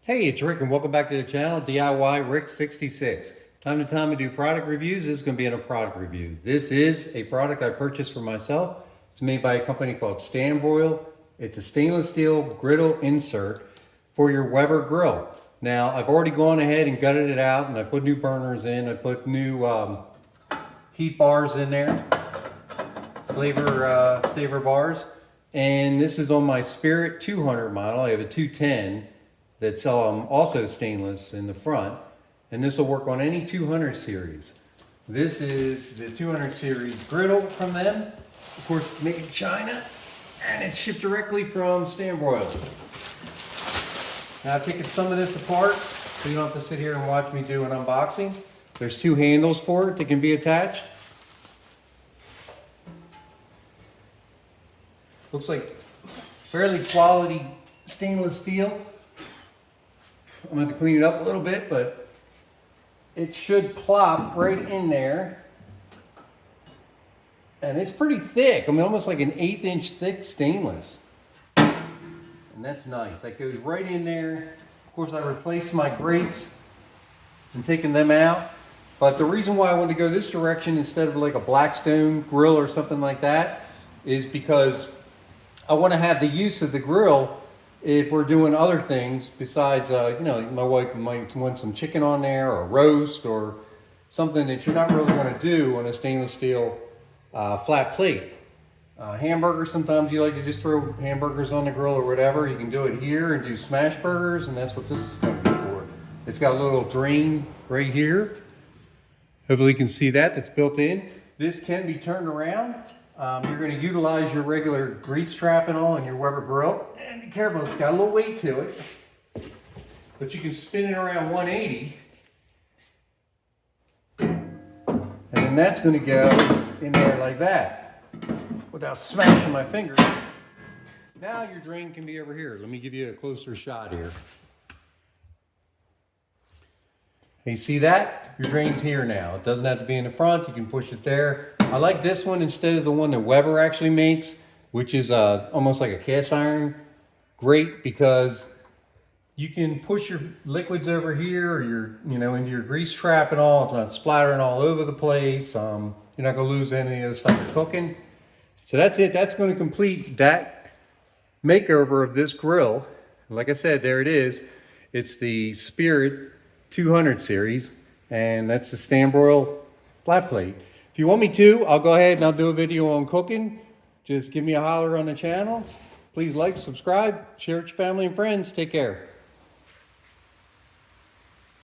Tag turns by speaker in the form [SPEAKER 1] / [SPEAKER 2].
[SPEAKER 1] Hey, it's Rick and welcome back to the channel, DIY Rick66. Time to time I do product reviews. This is going to be a product review. This is a product I purchased for myself. It's made by a company called Stanbroil. It's a stainless steel griddle insert for your Weber grill. Now, I've already gone ahead and gutted it out and I put new burners in. I put new heat bars in there, flavor saver bars. And this is on my Spirit 200 model. I have a 210. That's also stainless in the front, and this will work on any 200 series. This is the 200 series griddle from them. Of course, it's made in China, and it's shipped directly from Stanbroil. Now I've taken some of this apart, so you don't have to sit here and watch me do an unboxing. There's two handles for it that can be attached. Looks like fairly quality stainless steel. I'm going to clean it up a little bit, but it should plop right in there. And it's pretty thick. I mean, almost like an 1/8 inch thick stainless. And that's nice. That goes right in there. Of course, I replaced my grates and taken them out. But the reason why I wanted to go this direction instead of like a Blackstone grill or something like that is because I want to have the use of the grill if we're doing other things besides, you know, my wife might want some chicken on there or roast or something that you're not really going to do on a stainless steel flat plate. Hamburgers, sometimes you like to just throw hamburgers on the grill or whatever. You can do it here and do smash burgers, and that's what this is going to be for. It's got a little drain right here. Hopefully you can see that. That's built in. This can be turned around. You're going to utilize your regular grease trap and all in your Weber grill. And be careful, it's got a little weight to it. But you can spin it around 180. And then that's going to go in there like that without smashing my fingers. Now your drain can be over here. Let me give you a closer shot here. You see that? Your drain's here now. It doesn't have to be in the front. You can push it there. I like this one instead of the one that Weber actually makes, which is almost like a cast iron. Great because you can push your liquids over here or into your grease trap and all. It's not splattering all over the place. You're not going to lose any of the stuff you're cooking. So that's it. That's going to complete that makeover of this grill. Like I said, there it is. It's the Spirit 200 series, and that's the Stanbroil flat plate. If you want me to, I'll go ahead and I'll do a video on cooking. Just give me a holler on the channel. Please like, subscribe, share it with your family and friends. Take care.